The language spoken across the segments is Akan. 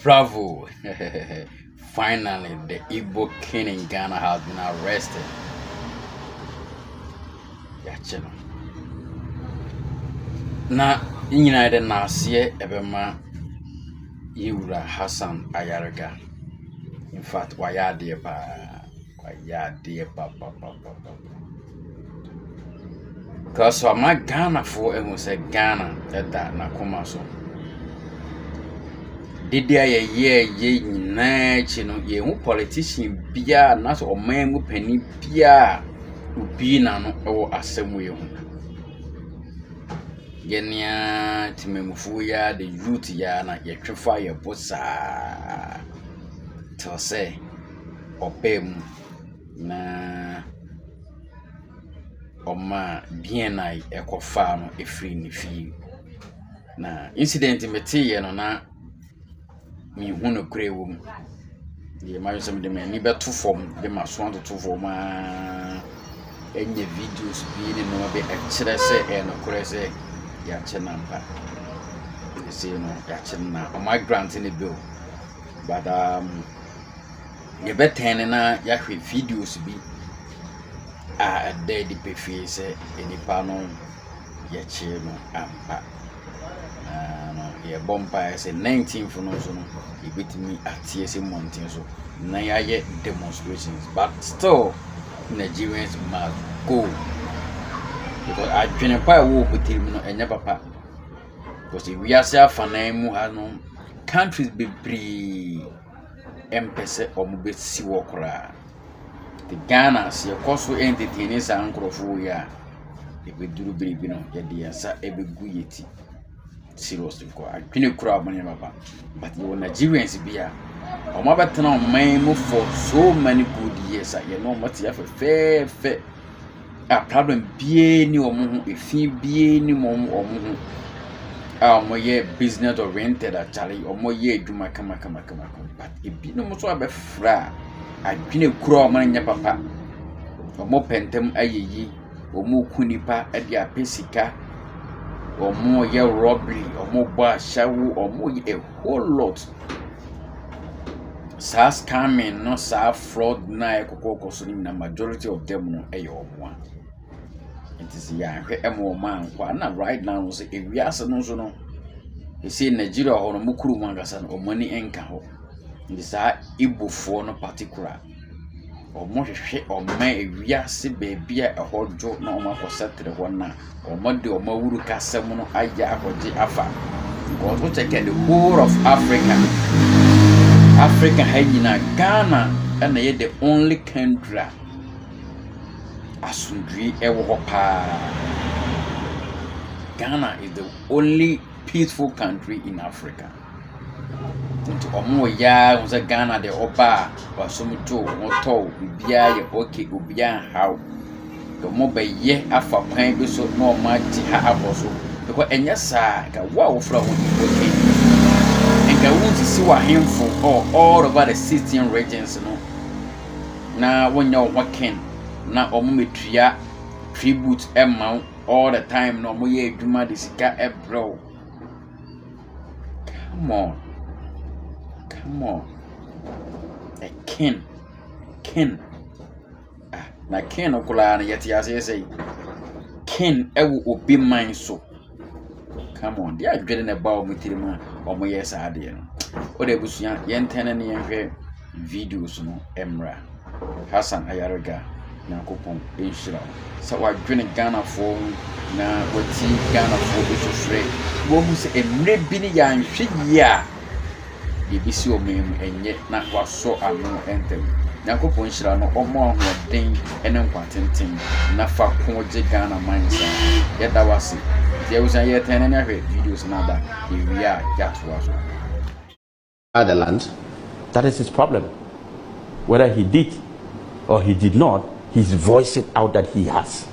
Bravo! Finally, the Igbo king in Ghana has been arrested. Yachino. Na United Nasie Ebema Yura Hassan Ayaraga. In fact, wayadi papa. Because my Ghana for and say Ghana that na kuma so. Did there ye na ye politician bia na so man mu pani bia ubi na no e asem we hu. Yenya timemufu ya the youth ya na ye twefa ye bosa. To say opem na Oma BNI ekofa no efri ni fi na incident meti ye no na mi hu no kure wo mu ye ma yosem de me ni beto form de ma so to form enye videos bi ni no be e kire se e no kure se ya che number se no ya che na o my grant ni bill but ye beten na ya hwe videos bi a daddy pefi say enipa no ye che no ampa no ye bomba say 19th no so no e betimi atie say mountain so na ya ye demonstrations but still Nigerians must go because I dream pa wo betimi no enya papa because we are say afanan mu ha no countries be free empese omubesi wo kora the Ghana se koso entertain sa ankrofo ya e be duru biribi no ye de yasa e be gu yeti seriously ko adwene kura abane baba but you Nigerians bia o ma betena man mu for so many good years ye no mati ya fe a problem bie ni omo hu efi bie ni mom omo hu a mo ye business oriented actually omo ye adwuma kama but e bi no mo so abefra adwene kura man nya papa omo pentem ayeyi omo kunipa e dia pesika omo ye robbery omo ba shawu omo ye a whole lot sa scamming no sa fraud na ekokoko so ni na majority of them no e omo it is ya hwe emo man kwa na right now so e wiase no so no e say Nigeria ho no mukuru mangasa no omani enka ho ndisa Igbo no particular omo hwehwe oma ewiase baabia ehojo na omo akosetre ho na omo de omo wuru kasem no aya akoje afa because we check the whole of Africa hanyina Ghana and ye the only country asundri ewo ho pa. Ghana is the only peaceful country in Africa. Into omo ya unza Ghana de oba wasomuto moto bibia ye okay obia how the mo be ye afa kwan bi so no ma ji ha aboso because enya sa ka wa wo fra ho okay enka wunti si wa hemfo all over the 16 regions no na wonya waken na omo metua tribute emma all the time no mo ye adwuma de sika ebro. Come on. A king. Na king okula na yeti asese. King ewu obi man so. Come on. They are getting about mutirima omo yes ade no. O de busuya yentene ne yenhwe videos no Emra Hassan Ayaraga na kopon enshira. Sa wa dwene Ghana for na wati Ghana for be so free. Wo mu se emre bi ne ya nhwe ya. Bisi o mem enye na waso ano entem yakopon hira no omo ahoden ene nkwatenten na fa koje Ghana mansa yeda wase ye usan ye tene na hwe videos na da we are jatwa so the land. That is his problem. Whether he did or he did not, he's voiced it out that he has,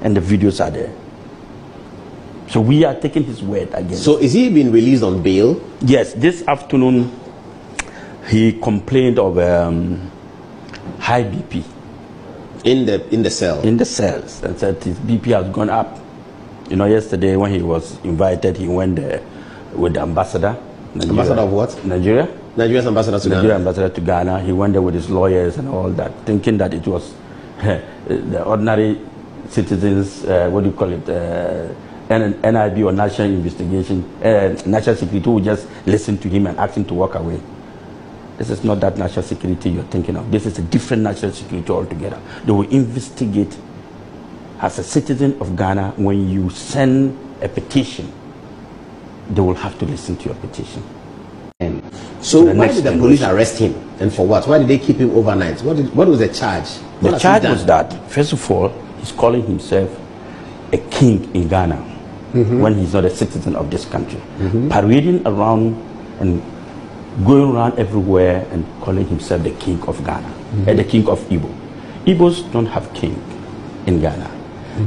and the videos are there. So we are taking his word again. So is he being released on bail? Yes, this afternoon he complained of high BP in the cell. In the cells, and said his BP has gone up. You know, yesterday when he was invited, he went there with the ambassador Ambassador of what? Nigeria. Nigeria's ambassador to Nigeria Ghana. ambassador to Ghana. He went there with his lawyers and all that, thinking that it was the ordinary citizens, what do you call it, NIB or National Investigation, National Security, who would just listen to him and ask him to walk away. This is not that national security you're thinking of. This is a different national security altogether. They will investigate. As a citizen of Ghana, when you send a petition, they will have to listen to your petition. And so why did the police arrest him? And for what? Why did they keep him overnight? What was the charge? The charge was that, first of all, he's calling himself a king in Ghana when he's not a citizen of this country. Parading around and going around everywhere and calling himself the king of Ghana and the king of Igbo. Igbos don't have king in Ghana.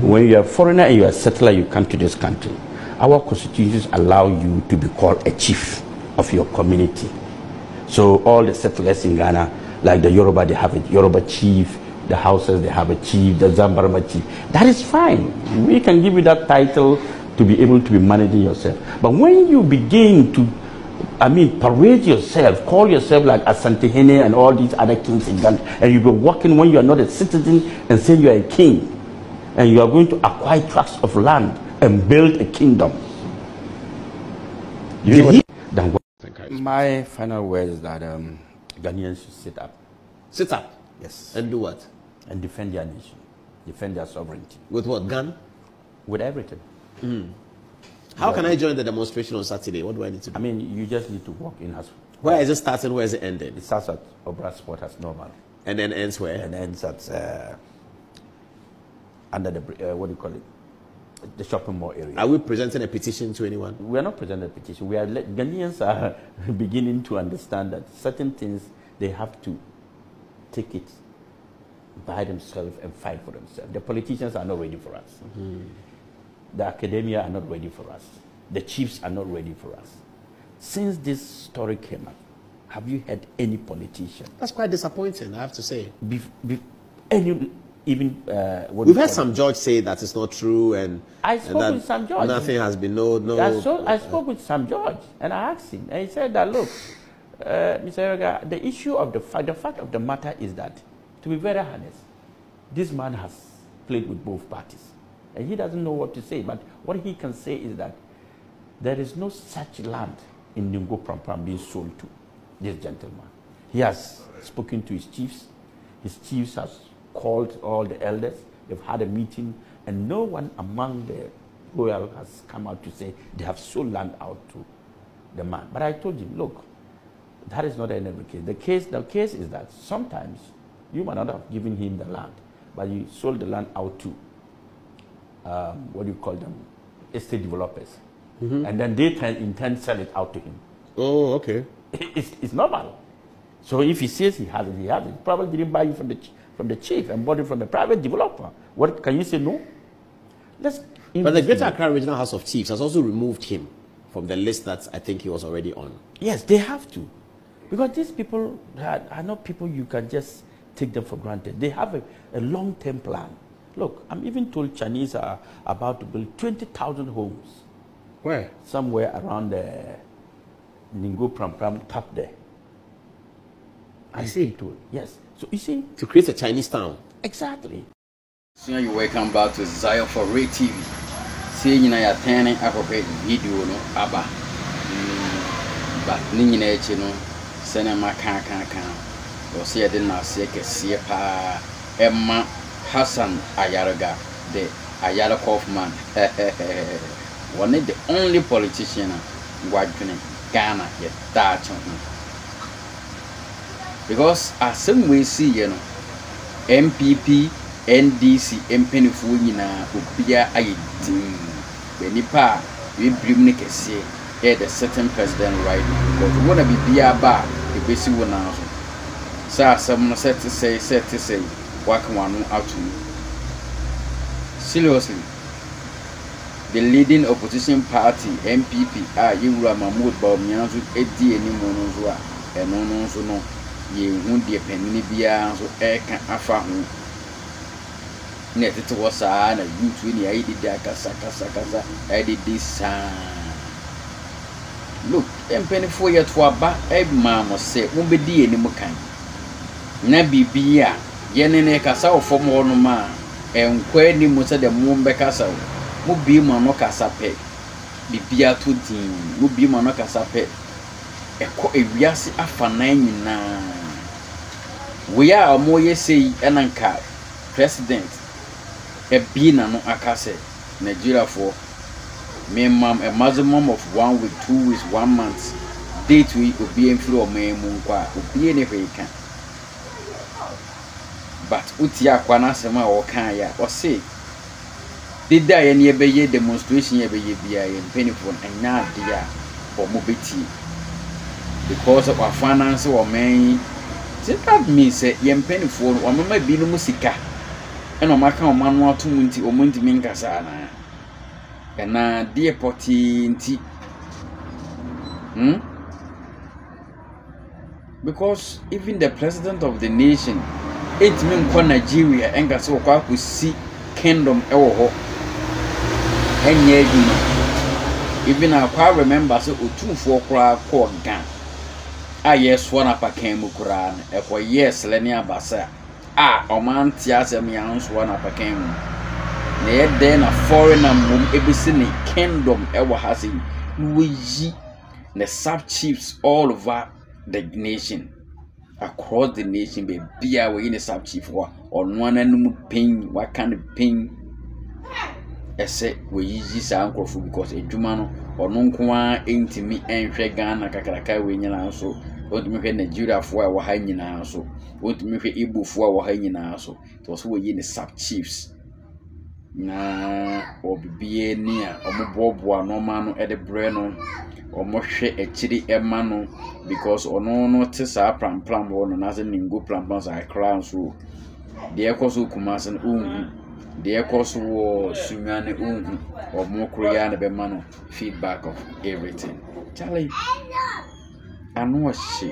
When you're a foreigner and you're a settler, you come to this country. Our constitutions allow you to be called a chief of your community. So all the settlers in Ghana, like the Yoruba, they have a Yoruba chief. The Hausas, they have a chief. The Zambarama chief. That is fine. We can give you that title to be able to be managing yourself. But when you begin to, parade yourself, call yourself like Asante Hene and all these other kings in Ghana, and you be working when you are not a citizen and say you are a king, and you are going to acquire tracts of land and build a kingdom. My final word is that Ghanaians should sit up. Sit up? Yes. And do what? And defend their nation, defend their sovereignty. With what? Gun? With everything. How can I join the demonstration on Saturday? What do I need to do? You just need to walk in as. Where is it starting? Where is it ending? It starts at Obra Sport as normal. And then ends where? And ends at under the what do you call it? The shopping mall area. Are we presenting a petition to anyone? We are not presenting a petition. We are Ghanaians are beginning to understand that certain things they have to take it by themselves and fight for themselves. The politicians are not ready for us. The academia are not ready for us. The chiefs are not ready for us. Since this story came up, have you had any politician? That's quite disappointing, I have to say. We've heard some judge say that it's not true, and I spoke with some judge. Nothing has been I spoke with some judge, and I asked him, and he said that look, Mr. Erega, the issue of the fact of the matter is that, to be very honest, this man has played with both parties, and he doesn't know what to say. But what he can say is that there is no such land in Ningo Prampram being sold to this gentleman. He has spoken to his chiefs. His chiefs has called all the elders. They've had a meeting, and no one among the royal has come out to say they have sold land out to the man. But I told him, look, that is not the end of the case. The case is that sometimes you might not have given him the land, but you sold the land out to what do you call them, estate developers, and then they intend to sell it out to him. Oh, okay. It's normal. So if he says he has it, he has it. He probably didn't buy it from the chief and bought it from the private developer. What can you say? No. But the Greater Accra Regional House of Chiefs has also removed him from the list that I think he was already on. Yes, they have to, because these people are not people you can just take them for granted. They have a long-term plan. Look, I'm even told Chinese are about to build 20,000 homes. Where? Somewhere around the Ningo Prampram top there. I see. Yes. So you see, to create a Chinese town. Exactly. So you welcome back to Zion for Ray TV. See you na attending a video no aba. But ninyi na echi no cinema kan. You see the na se kese pa Emma Hassan Ayaraga, the Ayara Kaufman. One of the only politician who Ghana yet that because as some we see, MPP, NDC, MPNFU, Ubia Aydin, Benipa, we bring Nick say, the certain president right now. Because we want to be bar, the basic one now. So, some said to say, what one out to me. Seriously, the leading opposition party, MPP, Yura Mahmoud Bawumia, Eddie any Monozua, and no. Ye wundi penini bia so eka afa ho ne tete wo saa na YouTube ni ayi di akasa kasa ayi di sa look empenifo yet to aba mama say won be di eni mukan na bibia ye ne kasa ofom ho no ma enkwa ni mu se de mu be kasa mu bi mu no kasa pe bibia to din mu bi mu no kasa pe eko ewiase afana nyina we are omoye say enanka president e bi na no akase Nigeria for me mom a maximum of 1 week 2 weeks 1 month date we obi enfiri o me mu nkwa obi ene feka but uti akwa na asema o kan ya o say did die any ebeye demonstration ebeye bia ye penifo anya dia o mo beti because of our finance or men that means ye penifo o mama bi no musika e no maka o manu atum nti o munti minkasa na na dear potty nti because even the president of the nation it mean kwa Nigeria enga so kwa kusi kingdom ewo ho enye adwuma even akwa remember so otumfo kura ko gan yes one apakan mu kura na ekwo yes le ne abasa omanti asem ya nso one apakan mu na yede na foreigner mum ebisi ne kingdom ewo hasi nuyi the sub chiefs all over the nation across the nation be bia we in sub chief or no anum pain what kind of pain ese we yi sa ankrofo because edwuma no ono nkoa entimi enhwe Ghana kakraka we nyina so ontimi hwe Nigeria fo a wo ha nyina so ontimi hwe Igbo fo a wo ha nyina so to so we yi ne sub chiefs na obibie ni a omobobo anoma no ede bre no omohwe ekiri ema no because ono no te sa pram wo no na se ningo pram sa kra so de ekoso kumase no unhu de ekoso wo sunyane unhu omo kroya na be ma no feedback of everything Charlie anu shi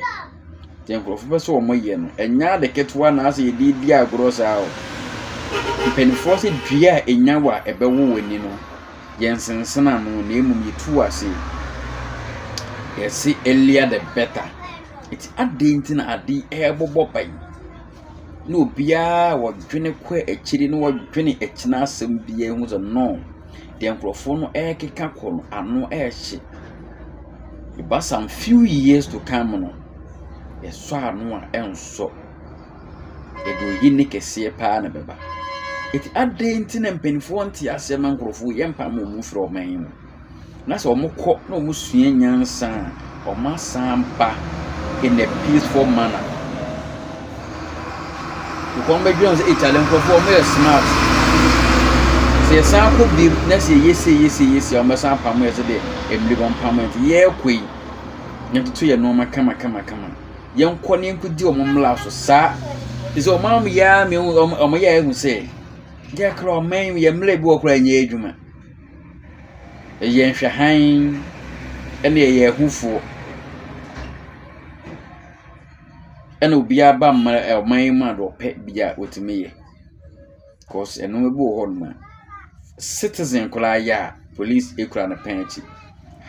tempo fu be so omo ye no enya de ketwa na ase di agro sa o penifo se dua enya wa ebe wo wani no yensensena no na emum yitu ase yes earlier the better it adenti na adi ebobo pai no bia wo dwene kwa ekiri no wo dwene ekina asem bia hu so no de nkrofo no ekeka ko no ano ehye iba some few years to come no yeso ano a enso edo yini kese pa na beba it adenti na mpenifo nti asem nkrofo yempa mo mu fro man na so omukọ na omusua nyansa omasampa in a peaceful manner you come be say Italian for me smart say sample bi na say yes omasampa mo say de emlibon pament ye kwei nyetutu ye no kama yenkọ ne nkudi omumla so sa is omam ya me omoya ehu say je kra oman ye mlebi okra nya adwuma yenhwe han ene ye hufo ene obi aba man ma do pe bia otimiye cause eno ebu ho no citizen kula ya police ekura na penalty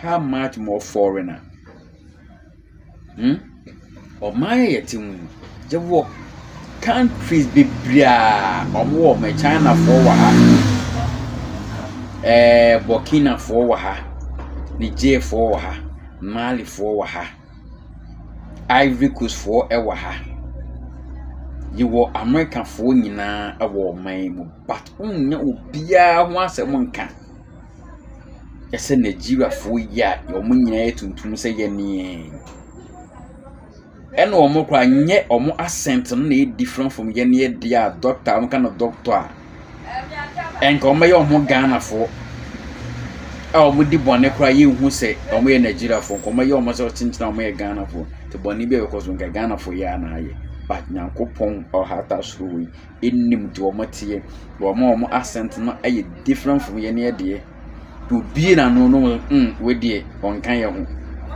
how much more foreigner o my yetim jewo countries biblia omo me China for wa Burkina for wa ha Niger for wa ha Mali for wa ha Ivory Coast for wa ha you were American for nyina awo man mu but unya obia ho asem nka ese Nigeria for ya yo munyina etuntum se ye ne eno omo kwa nye omo accent no na different from ye ne dia doctor am kind of doctor enka omo ye omo Ghana for omo di bone kwa ye hu se omo ye Nigeria for omo ye omo se chinchina omo ye Ghana for to bone bi because nka Ghana for ya na ye but nyankopon or hata suru enim to omo tie omo accent no aye different from ye ne de to be na no we de onkan ye ho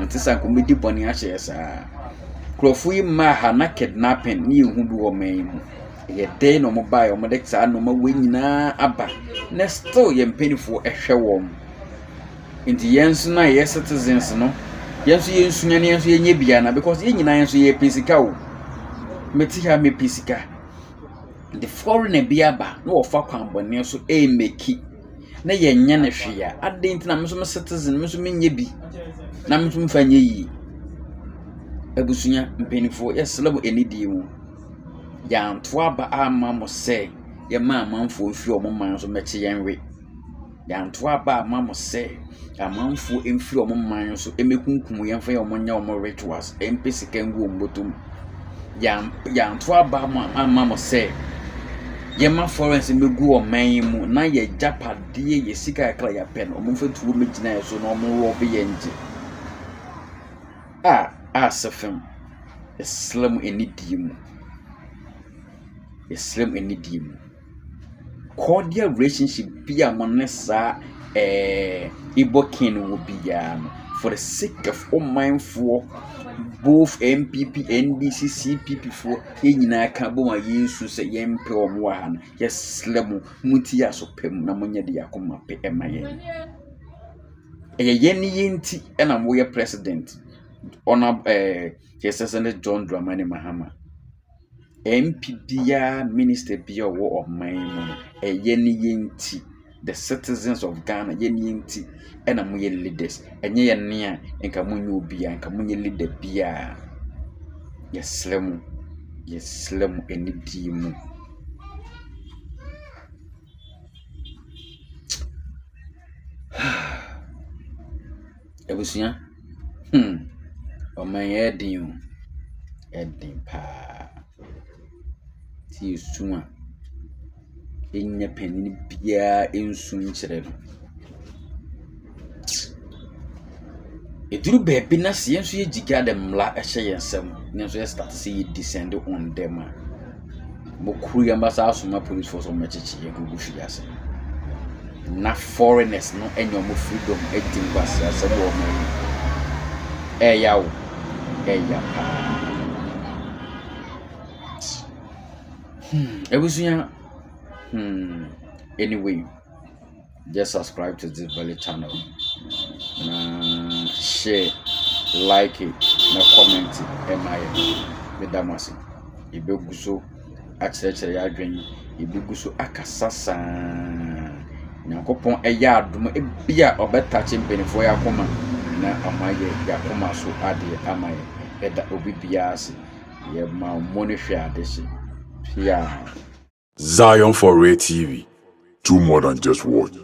ntisa ko medi bone a hye sa krofu yi ma ha na kidnapping ni hu bi wo man mu ye dey no mo buy omo de sa no ma we nyina aba na still ye mpenifo ehwe wo nti yenso na ye citizens no Yes, you swing and you biana because you answer ye pisica. Metia me pisica. The foreigner biaba, no fakam, but near so a make it. Na ye nyane hwea adent na meso citizen meso menye bi na meso mfanye yi abusunya mpenifo yeselem enidie mu ya nto aba ama mo se ye ma amanfo mfi omoman so meche yenwe ya nto aba ama mo se amanfo mfi omoman so emekunkum yemfa ye omonya omo rituals empesika ngu ombotum ya nto aba ama mo se Yema forense megu o man mu na ye japade ye sika kra ya pen o mfa tuwo megina so no mo wo be yenje asefem Islam enidiem cordial relationship bia monesa ibokin wo bia no for the sake of all mindful both MPP NDC CPP for nyina ka bo ma Yesu se yempe omo ha no yeslemu muti ya so pem na monye de yakoma pe emaye yeni yenti na mo ye president ona Senator John Dramani Mahama MPP ya minister bia wo of man yeni yenti the citizens of Ghana yeni yenti ena moye leaders enye ye nea enka monye obia enka monye leader bia yeslemu enidimu ebusuya oman edin pa ti suma enya panini bia ensu nkyere no eduru baabi na se yenso ye jiga de mla ehye yensem nenso ye start say ye descend on them mo kuru yamba asoma police force o mechechi ye gugu fiase na foreigners no enyo mo freedom edin kwase asebe o mo eya pa ebusunya anyway just subscribe to this very channel share like it na comment me damasi ibeguso akyerɛkyerɛ ya adwen ibeguso akasasa nyakopon eya adom ebia obetache mpenifo ya koma na amaye ya koma so ade amaye eda obibia ase ye ma monehwe adehye yeah Zion4Ray TV, do more than just watch.